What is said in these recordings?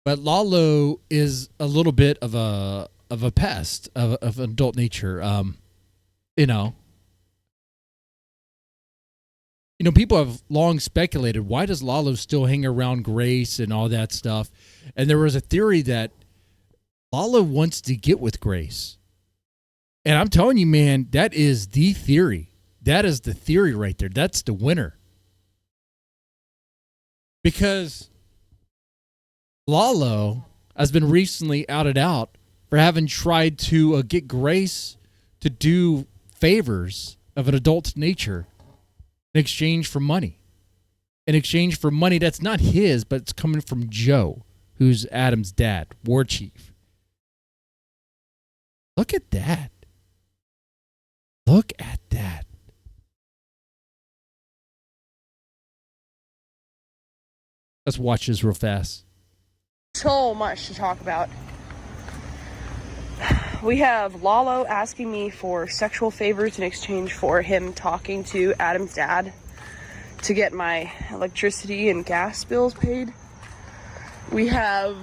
But Lalo is a little bit of a pest of adult nature. You know, people have long speculated, why does Lalo still hang around Grace and all that stuff? And there was a theory that Lalo wants to get with Grace. And I'm telling you, man, that is the theory. That is the theory right there. That's the winner. Because Lalo has been recently outed out for having tried to get Grace to do favors of an adult nature in exchange for money. In exchange for money that's not his, but it's coming from Joe, who's Adam's dad, war chief. Look at that. Look at that. Let's watch this real fast. So much to talk about. We have Lalo asking me for sexual favors in exchange for him talking to Adam's dad to get my electricity and gas bills paid. We have,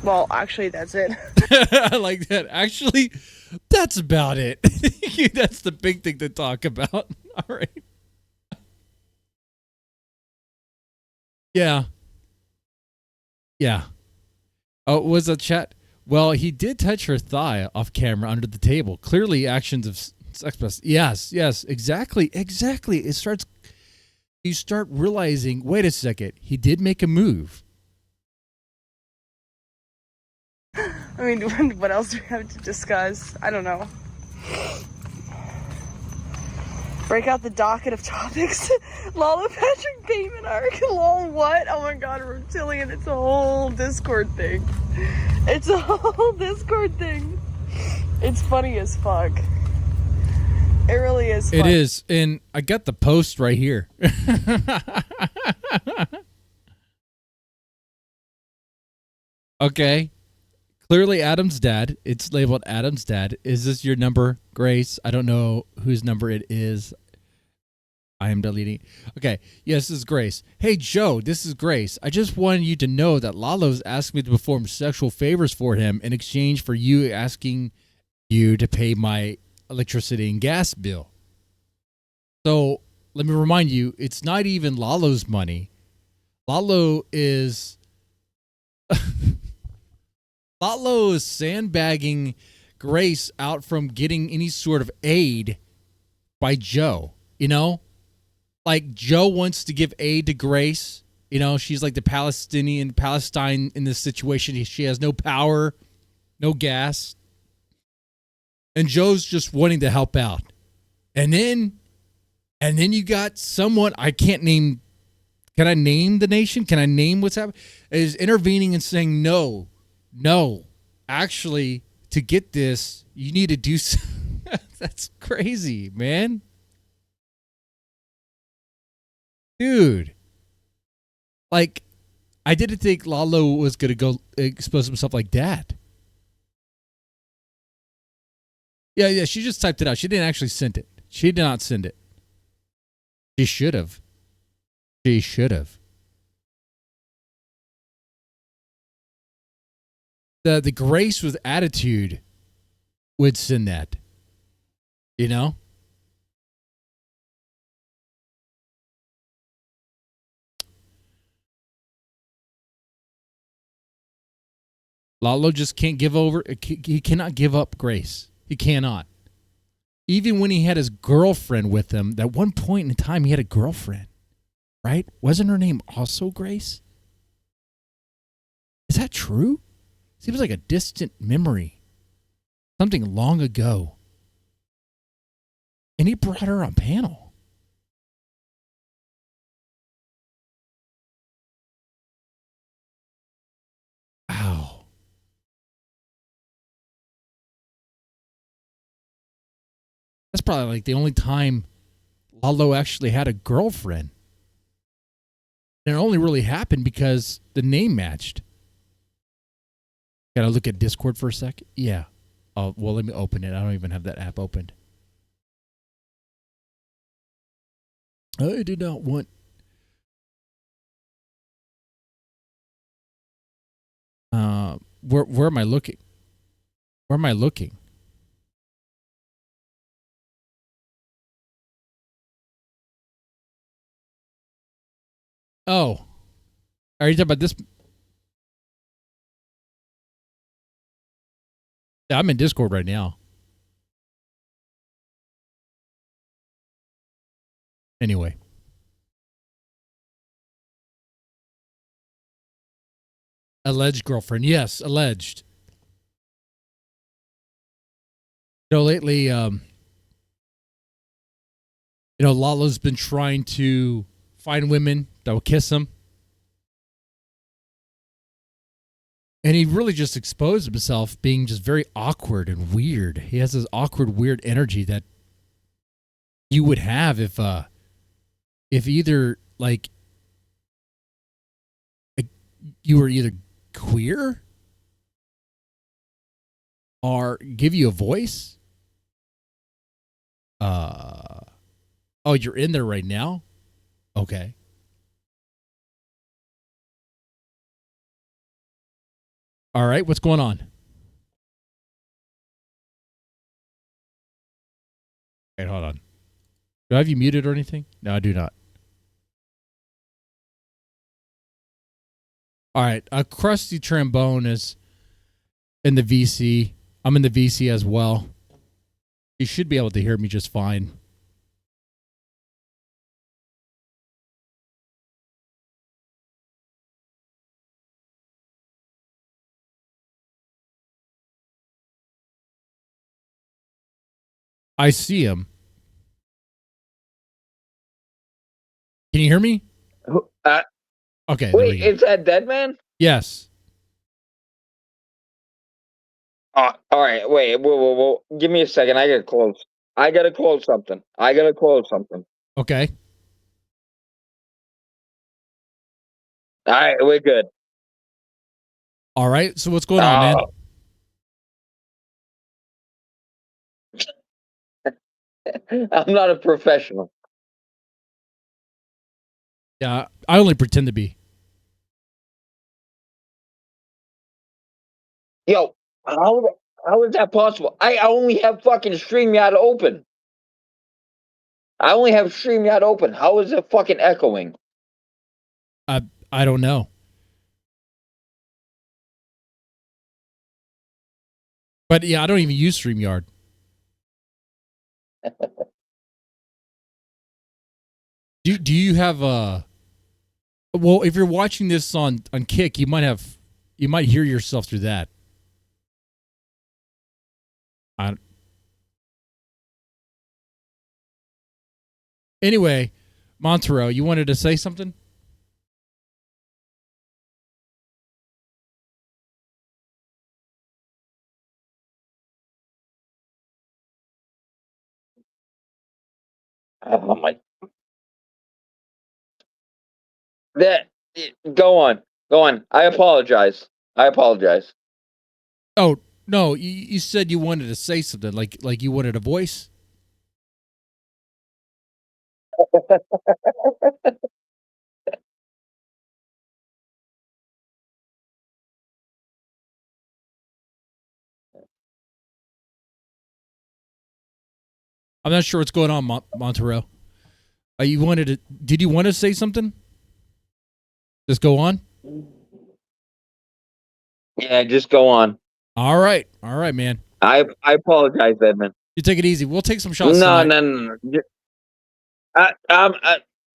well, actually, that's it. I like that. Actually, that's about it. That's the big thing to talk about. All right. Yeah. Yeah. Oh, was a chat? Well, he did touch her thigh off camera under the table. Clearly, actions of sex plus. Yes, exactly. It starts. You start realizing. Wait a second. He did make a move. I mean, what else do we have to discuss? I don't know. Break out the docket of topics. Lalo Patrick Bateman arc. Lol, what? Oh my god, reptilian. It's a whole Discord thing. It's funny as fuck. It really is funny. It is. And I got the post right here. Okay. Clearly Adam's dad. It's labeled Adam's dad. Is this your number, Grace? I don't know whose number it is. I am deleting. Okay. Yes, this is Grace. Hey, Joe, this is Grace. I just wanted you to know that Lalo's asked me to perform sexual favors for him in exchange for you asking you to pay my electricity and gas bill. So let me remind you, it's not even Lalo's money. Lalo is sandbagging Grace out from getting any sort of aid by Joe. Like Joe wants to give aid to Grace. She's like the Palestine in this situation. She has no power, no gas. And Joe's just wanting to help out. And then you got someone I can't name. Can I name the nation? Can I name what's happening? Is intervening and saying no. Actually, to get this, you need to do. That's crazy, man. Dude, like, I didn't think Lalo was going to go expose himself like that. Yeah, she just typed it out. She didn't actually send it. She did not send it. She should have. The Grace with attitude would send that. Lalo just can't give over. He cannot give up Grace. He cannot. Even when he had his girlfriend with him, at one point in time, he had a girlfriend, right? Wasn't her name also Grace? Is that true? Seems like a distant memory. Something long ago. And he brought her on panel. Wow. That's probably like the only time Lalo actually had a girlfriend. And it only really happened because the name matched. Gotta look at Discord for a sec. Yeah. Oh, well, let me open it. I don't even have that app opened. I do not want Where am I looking? Where am I looking? Oh, are you talking about this? Yeah, I'm in Discord right now. Anyway. Alleged girlfriend. Yes, alleged. Lately, Lalo's been trying to find women that will kiss him. And he really just exposed himself being just very awkward and weird. He has this awkward, weird energy that you would have if either like you were either queer or give you a voice. Oh, you're in there right now? Okay. All right, what's going on? Wait, hold on. Do I have you muted or anything? No, I do not. All right, Krusty Trombone is in the VC. I'm in the VC as well. You should be able to hear me just fine. I see him. Can you hear me? Okay. Wait, is that Dead Man? Yes. All right. Wait. Whoa. Give me a second. I gotta close something. Okay. All right, we're good. All right. So what's going on, man? I'm not a professional. Yeah, I only pretend to be. Yo, how is that possible? I only have fucking StreamYard open. How is it fucking echoing? I don't know. But yeah, I don't even use StreamYard. Do you have well, if you're watching this on Kick, you might hear yourself through that. Anyway, Montero, you wanted to say something? Oh my. Go on. I apologize. Oh no, you said you wanted to say something, like you wanted a voice. I'm not sure what's going on, Montero. Did you want to say something? Just go on. Yeah, just go on. All right, man. I apologize, Edmund. You take it easy. We'll take some shots. No.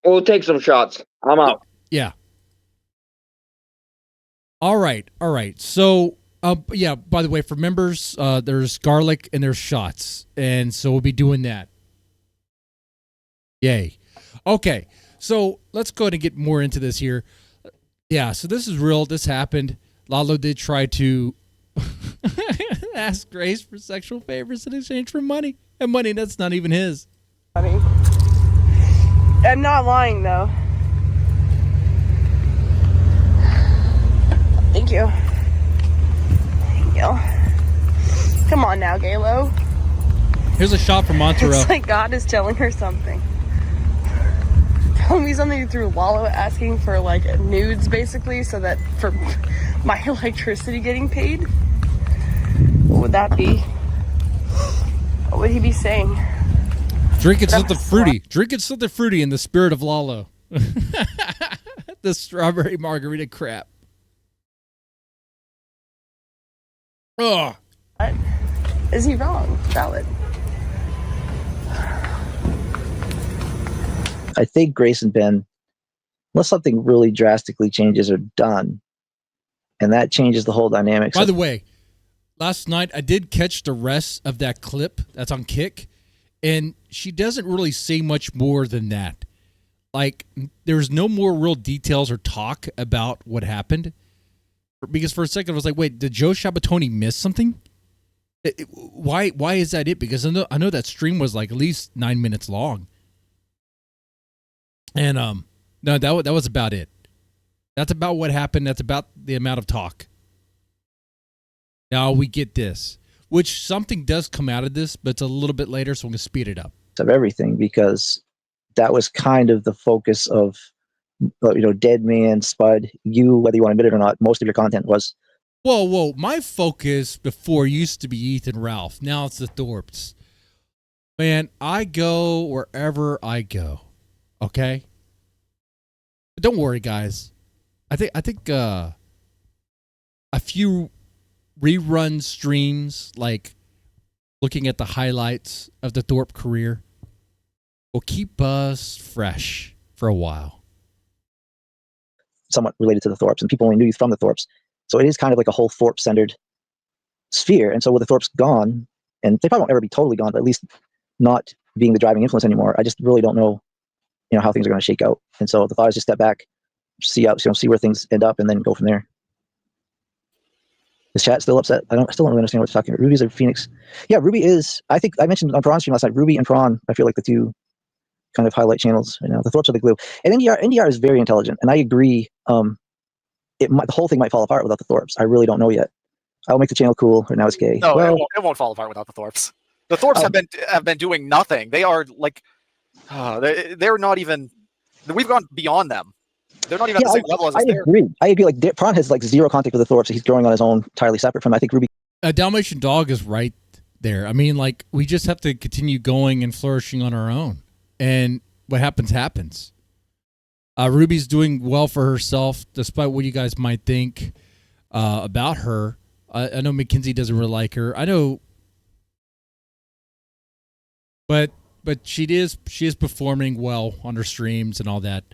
We'll take some shots. I'm out. Yeah. All right. So, yeah. By the way, for members, there's garlic and there's shots, and so we'll be doing that. Yay. Okay. So let's go ahead and get more into this here. Yeah. So this is real. This happened. Lalo did try to ask Grace for sexual favors in exchange for money, and money that's not even his. I'm not lying though. Thank you. Come on now, Galo. Here's a shot from Montero. It's like God is telling her something. telling me something through Lalo asking for like nudes basically so that for my electricity getting paid? What would that be? What would he be saying? Drinking something fruity. Drinking something fruity in the spirit of Lalo. The strawberry margarita crap. Ugh. What? Is he wrong? Valid. I think Grace and Ben, unless something really drastically changes, are done. And that changes the whole dynamics. By the way, last night I did catch the rest of that clip that's on Kick, and she doesn't really say much more than that. Like, there's no more real details or talk about what happened. Because for a second I was like, wait, did Joe Shabatoni miss something? Why is that it? Because I know that stream was like at least 9 minutes long. And no, that was about it. That's about what happened. That's about the amount of talk. Now we get this, which something does come out of this, but it's a little bit later, so I'm going to speed it up. Of everything, because that was kind of the focus of, Dead Man, Spud, you, whether you want to admit it or not, most of your content was. Whoa. My focus before used to be Ethan Ralph. Now it's the Thorps. Man, I go wherever I go. Okay? But don't worry, guys. I think a few rerun streams, like looking at the highlights of the Thorp career, will keep us fresh for a while. Somewhat related to the Thorps, and people only knew you from the Thorps. So it is kind of like a whole Thorp-centered sphere. And so with the Thorps gone, and they probably won't ever be totally gone, but at least not being the driving influence anymore, I just really don't know, how things are going to shake out. And so the thought is just step back, see where things end up, and then go from there. Is chat still upset? I still don't really understand what they're talking about. Ruby's a Phoenix. Yeah, Ruby is. I think I mentioned on Prawn stream last night. Ruby and Prawn, I feel like the two kind of highlight channels. The Thorps are the glue. And NDR is very intelligent, and I agree. The whole thing might fall apart without the Thorps. I really don't know yet. I'll make the channel cool, or now it's gay. No, it won't fall apart without the Thorps. The Thorps have been doing nothing. They are like, they're not even. We've gone beyond them. They're not even at the same level as us. I agree. Like Prawn has like zero contact with the Thorps. He's growing on his own, entirely separate from. I think Ruby. Dalmatian Dog is right there. I mean, like, we just have to continue going and flourishing on our own, and what happens. Ruby's doing well for herself, despite what you guys might think about her. I know Mackenzie doesn't really like her. I know, but she is performing well on her streams and all that.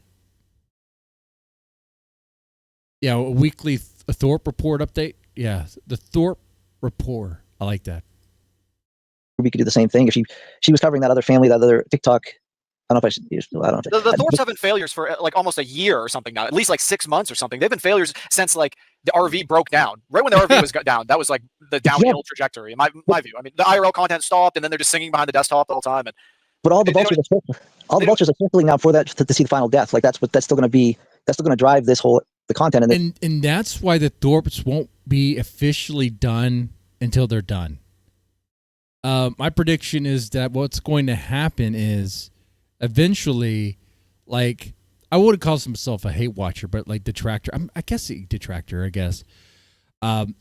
Yeah, a weekly Thorp report update. Yeah, the Thorp report. I like that. Ruby could do the same thing if she was covering that other family, that other TikTok. I don't know if I should. I don't know. The Thorps have been failures for like almost a year or something now, at least like 6 months or something. They've been failures since like the RV broke down. Right when the RV was down, that was like the downhill trajectory. In my view, I mean, the IRL content stopped, and then they're just singing behind the desktop the whole time. But all the vultures are circling now for that to see the final death. Like that's still going to drive this whole the content. And that's why the Thorps won't be officially done until they're done. My prediction is that what's going to happen is eventually, like, I wouldn't call himself a hate watcher, but like detractor. I guess a detractor. I guess. Okay,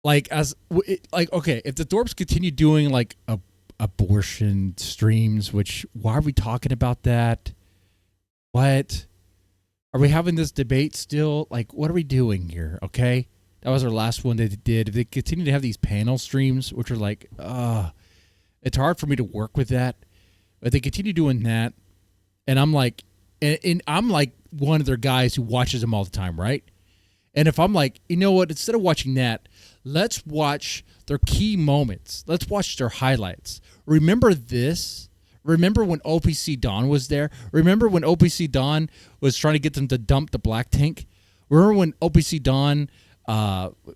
if the Thorps continue doing like abortion streams, which why are we talking about that? What are we having this debate still? Like, what are we doing here? Okay, that was our last one they did. If they continue to have these panel streams, which are like, it's hard for me to work with that. But they continue doing that, and I'm like, and I'm like one of their guys who watches them all the time, right? And if I'm like, you know what, instead of watching that, let's watch their key moments. Let's watch their highlights. Remember this? Remember when OPC Don was there? Remember when OPC Don was trying to get them to dump the black tank? Remember when OPC Don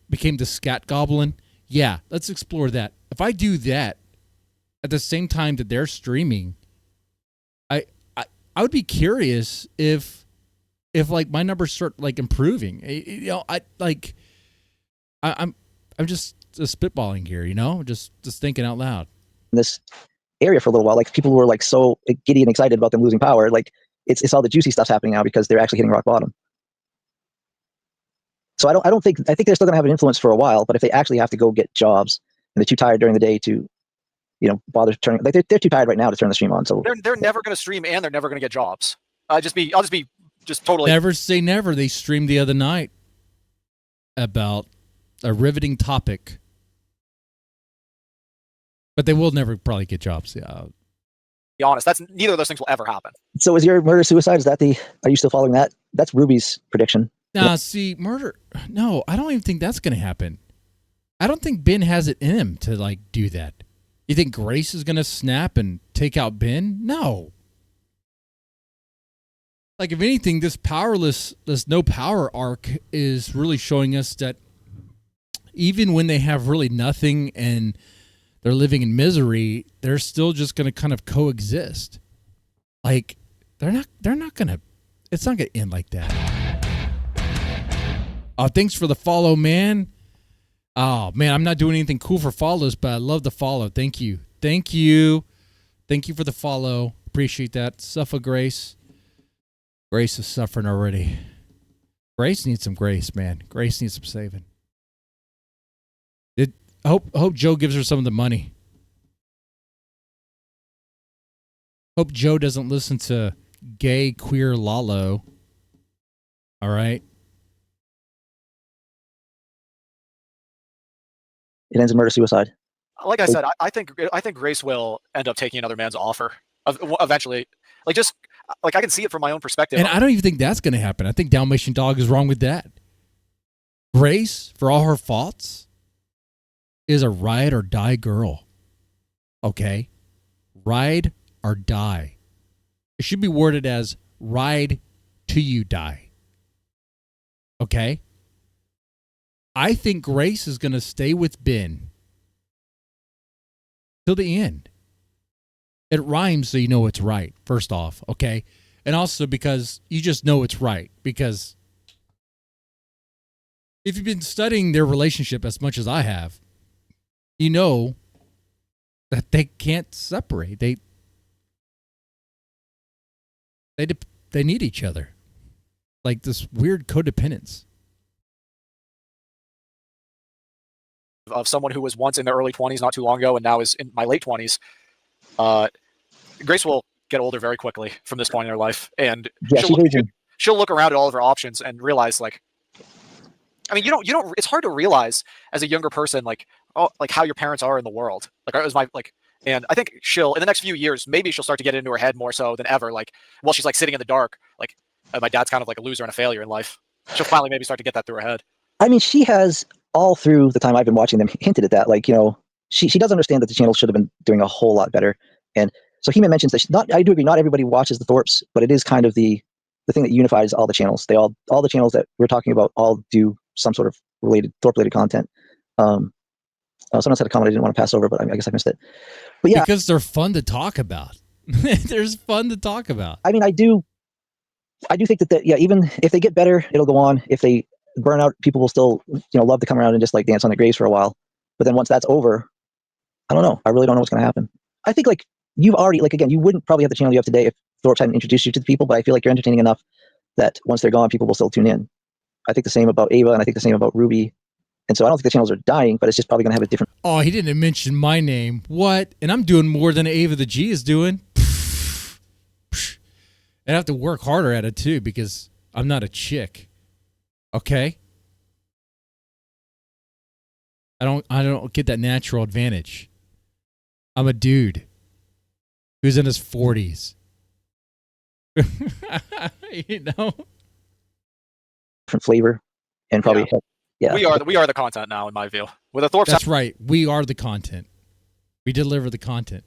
became the scat goblin? Yeah, let's explore that. If I do that at the same time that they're streaming, I would be curious if like my numbers start like improving. I'm just spitballing here, just thinking out loud. This area for a little while. Like people were like so giddy and excited about them losing power. Like it's all the juicy stuff's happening now because they're actually hitting rock bottom. So I think they're still going to have an influence for a while, but if they actually have to go get jobs and they're too tired during the day to, bother turning, like they're too tired right now to turn the stream on. So they're never going to stream and they're never going to get jobs. I'll just be totally. Never say never. They streamed the other night about a riveting topic, but they will never probably get jobs. Yeah. Be honest, that's neither of those things will ever happen. So is your murder suicide? Are you still following that? That's Ruby's prediction. Nah, see, murder. No, I don't even think that's going to happen. I don't think Ben has it in him to like do that. You think Grace is going to snap and take out Ben? No. Like, if anything, this no power arc is really showing us that even when they have really nothing and they're living in misery, they're still just going to kind of coexist. Like, they're not going to, it's not going to end like that. Oh, thanks for the follow, man. Oh, man, I'm not doing anything cool for follows, but I love the follow. Thank you. Thank you. Thank you for the follow. Appreciate that. Suffer Grace. Grace is suffering already. Grace needs some grace, man. Grace needs some saving. Hope Joe gives her some of the money. Hope Joe doesn't listen to gay, queer Lalo. All right? It ends in murder-suicide. Like I said, I think Grace will end up taking another man's offer eventually. Like I can see it from my own perspective. And I don't even think that's going to happen. I think Dalmatian Dog is wrong with that. Grace, for all her faults, is a ride or die girl. Okay? Ride or die. It should be worded as ride till you die. Okay? I think Grace is going to stay with Ben till the end. It rhymes so you know it's right, first off, okay? And also because you just know it's right. Because if you've been studying their relationship as much as I have, you know that they can't separate. They need each other. Like this weird codependence. Of someone who was once in their early 20s not too long ago and now is in my late 20s, Grace will get older very quickly from this point in her life, and she'll look around at all of her options and realize, like, I mean, you don't. It's hard to realize as a younger person, like how your parents are in the world. Like, it was and I think she'll in the next few years maybe she'll start to get into her head more so than ever. Like, while she's like sitting in the dark, like my dad's kind of like a loser and a failure in life. She'll finally maybe start to get that through her head. I mean, she has all through the time I've been watching them hinted at that. Like, she does understand that the channel should have been doing a whole lot better. And so He-Man mentions that I do agree, not everybody watches the Thorps, but it is kind of the thing that unifies all the channels. All the channels that we're talking about all do some sort of Thorp related content. Someone said a comment I didn't want to pass over, but I guess I missed it. But yeah, because they're fun to talk about. There's fun to talk about. I mean, I do think that even if they get better, it'll go on. If they burn out, people will still love to come around and just like dance on their graves for a while. But then once that's over, I don't know. I really don't know what's going to happen. I think like you've already again, you wouldn't probably have the channel you have today if Thorpe hadn't introduced you to the people. But I feel like you're entertaining enough that once they're gone, people will still tune in. I think the same about Ava, and I think the same about Ruby. And so I don't think the channels are dying, but it's just probably going to have a different. Oh, he didn't mention my name. What? And I'm doing more than Ava the G is doing. And I have to work harder at it too because I'm not a chick. Okay? I don't get that natural advantage. I'm a dude who's in his 40s. Different flavor and probably we are the content now, in my view. With the Thorps, that's right. We are the content. We deliver the content.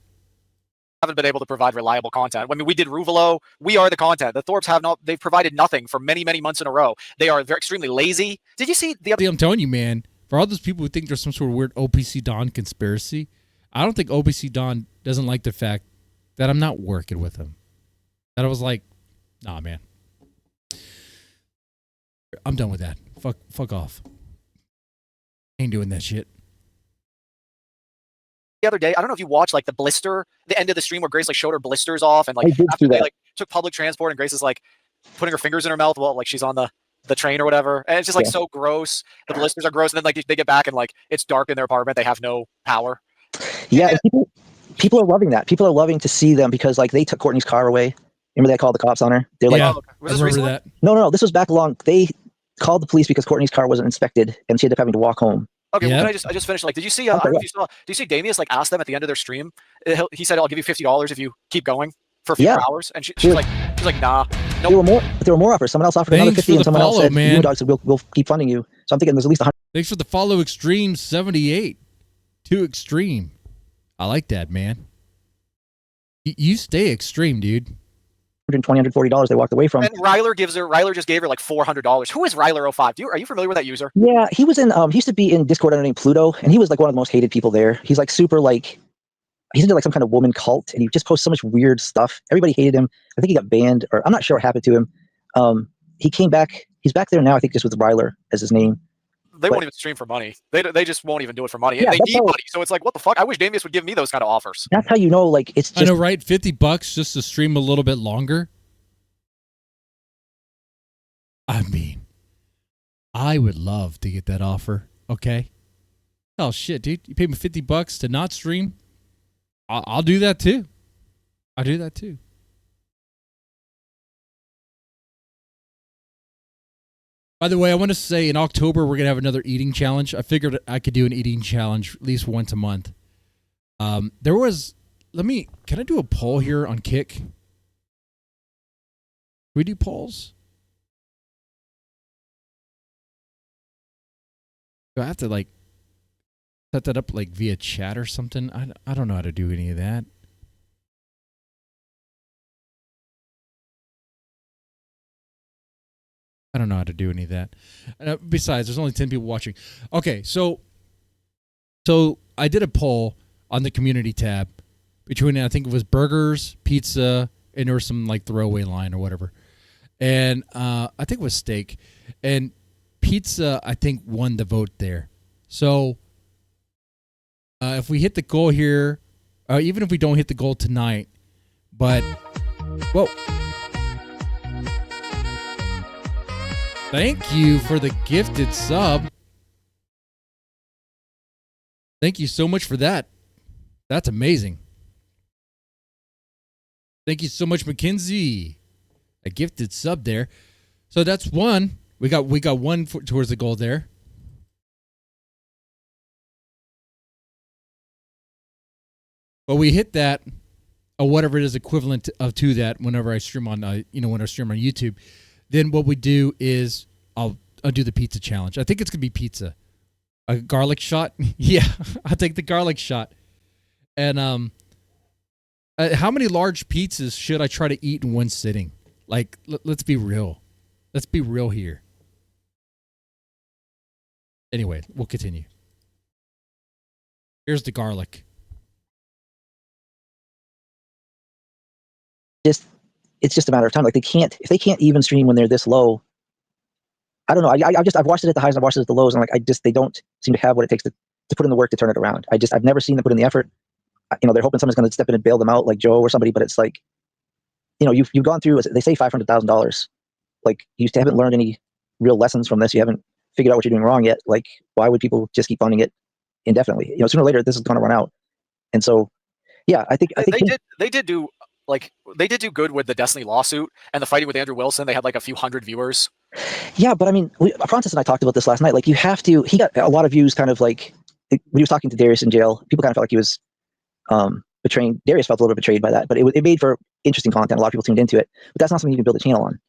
Haven't been able to provide reliable content. I mean, we did Ruvalo. We are the content. The Thorps have not. They've provided nothing for many, many months in a row. They are extremely lazy. Did you see the other? I'm telling you, man. For all those people who think there's some sort of weird OPC Don conspiracy, I don't think OPC Don doesn't like the fact that I'm not working with him. That I was like, nah, man. I'm done with that. Fuck off. Ain't doing that shit. the other day. I don't know if you watched like the end of the stream where Grace like showed her blisters off, and like I did after see they that. like took public transport, and Grace is like putting her fingers in her mouth while like she's on the train or whatever, and it's just like Yeah. so gross. The blisters are gross, and then like they get back and like it's dark in their apartment. They have no power. Yeah, and people are loving that. People are loving to see them because like they took Courtney's car away. Remember they called the cops on her? They're like, Yeah, Oh, okay. Was I this remember recently? that. no, this was back long. They called the police because Courtney's car wasn't inspected, and she ended up having to walk home. Okay, well, Yep. I just finished. Like, did you see? I don't know if you saw. Did you see Damius like ask them at the end of their stream? He said, "I'll give you $50 if you keep going for a few more hours." And she's like, "Nah, There were more offers. Someone else offered another Thanks 50, for and the someone else follow, said, man. "You Dog said we'll keep funding you." So I'm thinking there's at least 100. Thanks for the follow, Extreme 78. Too extreme. I like that, man. You stay extreme, dude. $120, $140 they walked away from. And Ryler just gave her like $400. Who is Ryler05? Are you familiar with that user? Yeah, he was in. He used to be in Discord underneath Pluto, and he was like one of the most hated people there. He's like super like, he's into like some kind of woman cult, and he just posts so much weird stuff. Everybody hated him. I think he got banned, or I'm not sure what happened to him. He came back. He's back there now. I think just with Ryler as his name. They won't even stream for money. They just won't even do it for money. Yeah, And they need money, so it's like, what the fuck? I wish Damius would give me those kind of offers. That's how you know, like it's just. I know, right? $50 just to stream a little bit longer. I mean, I would love to get that offer. Okay. Oh shit, dude! You pay me $50 to not stream. I'll do that too. I'll do that too. By the way, I want to say in October we're gonna have another eating challenge. I figured I could do an eating challenge at least once a month. Can I do a poll here on Kick? Can we do polls? Do I have to like set that up like via chat or something? I don't know how to do any of that. I don't know how to do any of that. Besides, there's only 10 people watching. Okay, so I did a poll on the community tab between, I think it was burgers, pizza, and there was some like throwaway line or whatever. And I think it was steak. And pizza, I think, won the vote there. So if we hit the goal here, even if we don't hit the goal tonight, but, whoa. Thank you for the gifted sub. Thank you so much for that. That's amazing. Thank you so much, Mackenzie. A gifted sub there. So that's one. We got one towards the goal there. But we hit that, or whatever it is equivalent to that. Whenever I stream on, when I stream on YouTube, then what we do is I'll do the pizza challenge. I think it's gonna be pizza, a garlic shot. Yeah, I'll take the garlic shot. And how many large pizzas should I try to eat in one sitting? Like, let's be real. Let's be real here. Anyway, we'll continue. Here's the garlic. It's just a matter of time. Like if they can't even stream when they're this low. I don't know. I've watched it at the highs and I've watched it at the lows, and like they don't seem to have what it takes to put in the work to turn it around. I've never seen them put in the effort. They're hoping someone's going to step in and bail them out, like Joe or somebody. But it's like, you've gone through. They say $500,000. Like you haven't learned any real lessons from this. You haven't figured out what you're doing wrong yet. Like why would people just keep funding it indefinitely? Sooner or later this is going to run out. And so, yeah, I think they did do good with the Destiny lawsuit and the fighting with Andrew Wilson. They had like a few hundred viewers. Yeah, but I mean, Francis and I talked about this last night. Like, he got a lot of views kind of like, when he was talking to Darius in jail, people kind of felt like he was betraying. Darius felt a little bit betrayed by that, but it made for interesting content. A lot of people tuned into it, but that's not something you can build a channel on.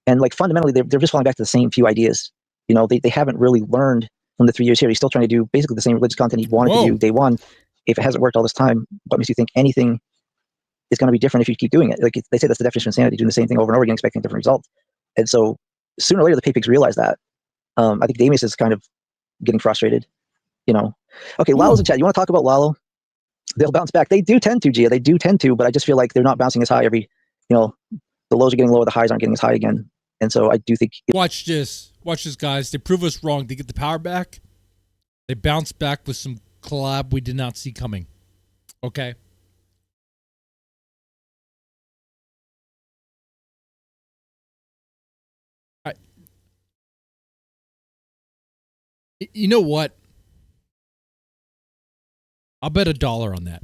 And like fundamentally, they're just falling back to the same few ideas. They haven't really learned from the 3 years here. He's still trying to do basically the same religious content he wanted to do day one. If it hasn't worked all this time, what makes you think anything is going to be different if you keep doing it? Like they say, that's the definition of insanity, doing the same thing over and over again, expecting a different result. And so sooner or later, the pay pigs realize that. I think Damius is kind of getting frustrated. Okay, Lalo's in chat. You want to talk about Lalo? They'll bounce back. They do tend to, Gia. They do tend to, but I just feel like they're not bouncing as high every. The lows are getting lower, the highs aren't getting as high again. And so I do think. Watch this, guys. They prove us wrong. They get the power back. They bounce back with some collab we did not see coming. Okay. I, you know what? I'll bet $1 on that.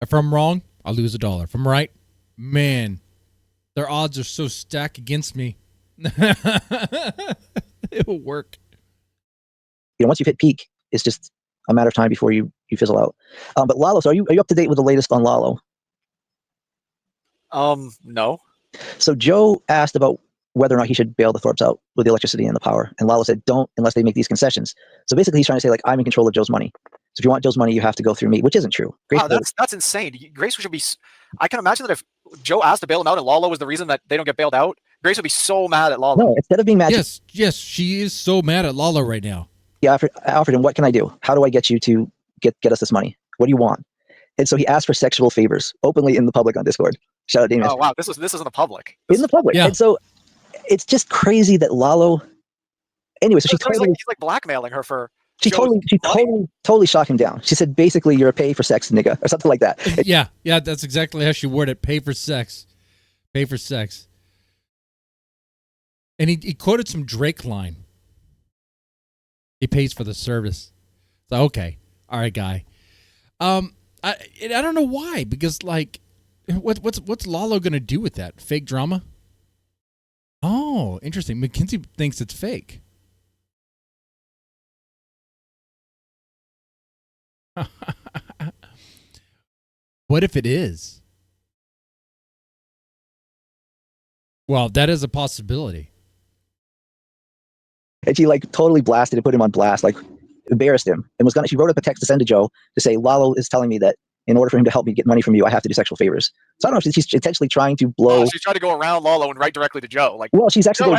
If I'm wrong, I'll lose $1. If I'm right, man, their odds are so stacked against me. It will work. Once you've hit peak, it's just a matter of time before you fizzle out. But Lalo, so are you up to date with the latest on Lalo? No. So Joe asked about whether or not he should bail the Thorps out with the electricity and the power, and Lalo said, "Don't unless they make these concessions." So basically, he's trying to say, like, I'm in control of Joe's money. So if you want Joe's money, you have to go through me, which isn't true. Wow, that's insane. Grace should be. I can imagine that if Joe asked to bail him out and Lalo was the reason that they don't get bailed out, Grace would be so mad at Lalo. No, instead of being mad, yes, she is so mad at Lalo right now. Yeah, I offered him, what can I do? How do I get you to get us this money? What do you want? And so he asked for sexual favors openly in the public on Discord. Shout out, Damien. Oh wow, this is in the public. In the public. Yeah. And so it's just crazy that Lalo. Anyway, so he's like blackmailing her for. She totally shot him down. She said, basically, you're a pay for sex nigga or something like that. Yeah, that's exactly how she worded it. Pay for sex. Pay for sex. And he quoted some Drake line. He pays for the service. So okay. All right, guy. I don't know why, because like what's Lalo gonna do with that? Fake drama? Oh, interesting. Mackenzie thinks it's fake. What if it is? Well, that is a possibility. And she like totally blasted and put him on blast, like embarrassed him, and she wrote up a text to send to Joe to say, Lalo is telling me that in order for him to help me get money from you, I have to do sexual favors. So I don't know if she's intentionally trying to blow. Oh, she's trying to go around Lalo and write directly to Joe. Like, well, she's actually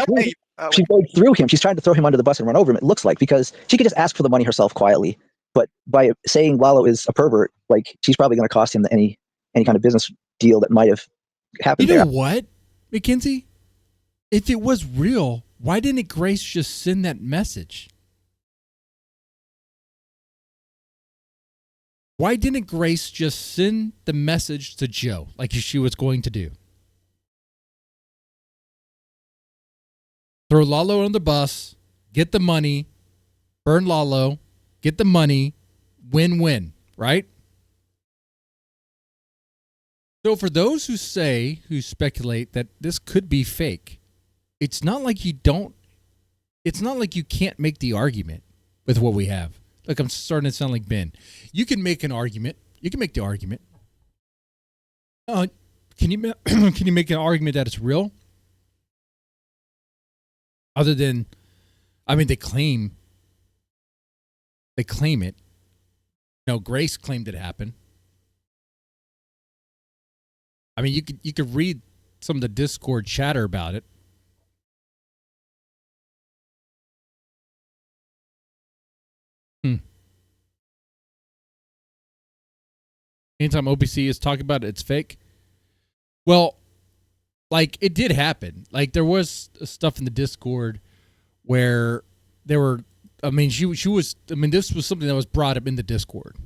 going through him. She's trying to throw him under the bus and run over him. It looks like, because she could just ask for the money herself quietly, but by saying Lalo is a pervert, like she's probably going to cost him any kind of business deal that might have happened. You know what, Mackenzie? If it was real, why didn't Grace just send that message? Why didn't Grace just send the message to Joe like she was going to do? Throw Lalo on the bus, get the money, burn Lalo, get the money, win-win, right? So for those who speculate that this could be fake, it's not like you can't make the argument with what we have. Look, I'm starting to sound like Ben. You can make an argument. You can make the argument. Can you make an argument that it's real? Other than, I mean, they claim it. Grace claimed it happened. I mean, you could read some of the Discord chatter about it. Anytime OPC is talking about it, it's fake. Well, like, it did happen. Like, there was stuff in the Discord where there were, I mean, she was, I mean, this was something that was brought up in the Discord.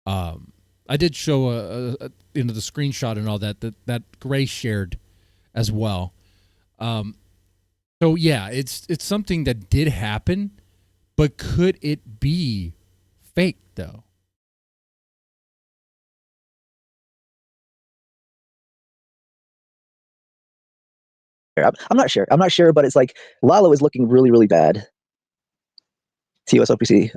I did show the screenshot and all that Grace shared as well. So yeah, it's something that did happen, but could it be fake though? I'm not sure. But it's like Lalo is looking really, really bad. TOSOPC.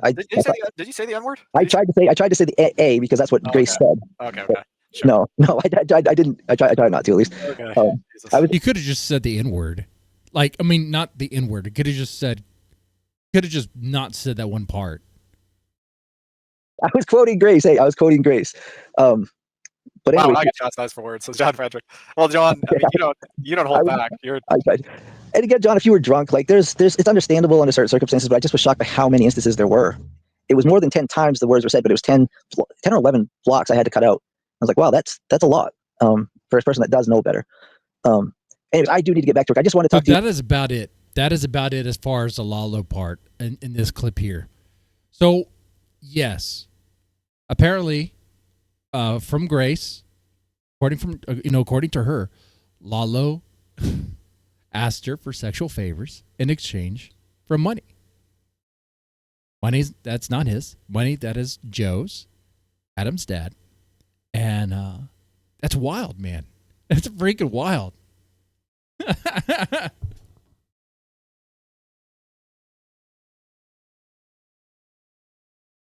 Did you say the N-word? I tried to say the A because that's what Grace said. Okay. Sure. No, I didn't. I tried not to, at least. Okay. You could have just said the N-word. Like, I mean, not the N-word. It could have just not said that one part. I was quoting Grace. Hey, I was quoting Grace. But anyway, wow, I get chastised for words. So John Frederick. Well, John, I mean, you don't hold back. I tried. And again, John, if you were drunk, like it's understandable under certain circumstances, but I just was shocked by how many instances there were. It was more than 10 times the words were said, but it was 10 or 11 blocks I had to cut out. I was like, wow, that's a lot for a person that does know better. Anyways, I do need to get back to work. I just want to talk to you. That is about it. That is about it as far as the Lalo part in this clip here. So, yes, Apparently, from Grace, according to her, Lalo asked her for sexual favors in exchange for money. Money that's not his. Money that is Joe's, Adam's dad. And that's wild, man. That's freaking wild.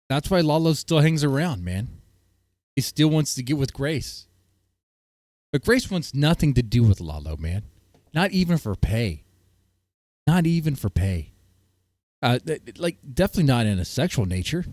That's why Lalo still hangs around, man. He still wants to get with Grace. But Grace wants nothing to do with Lalo, man. Not even for pay. Not even for pay. Definitely not in a sexual nature.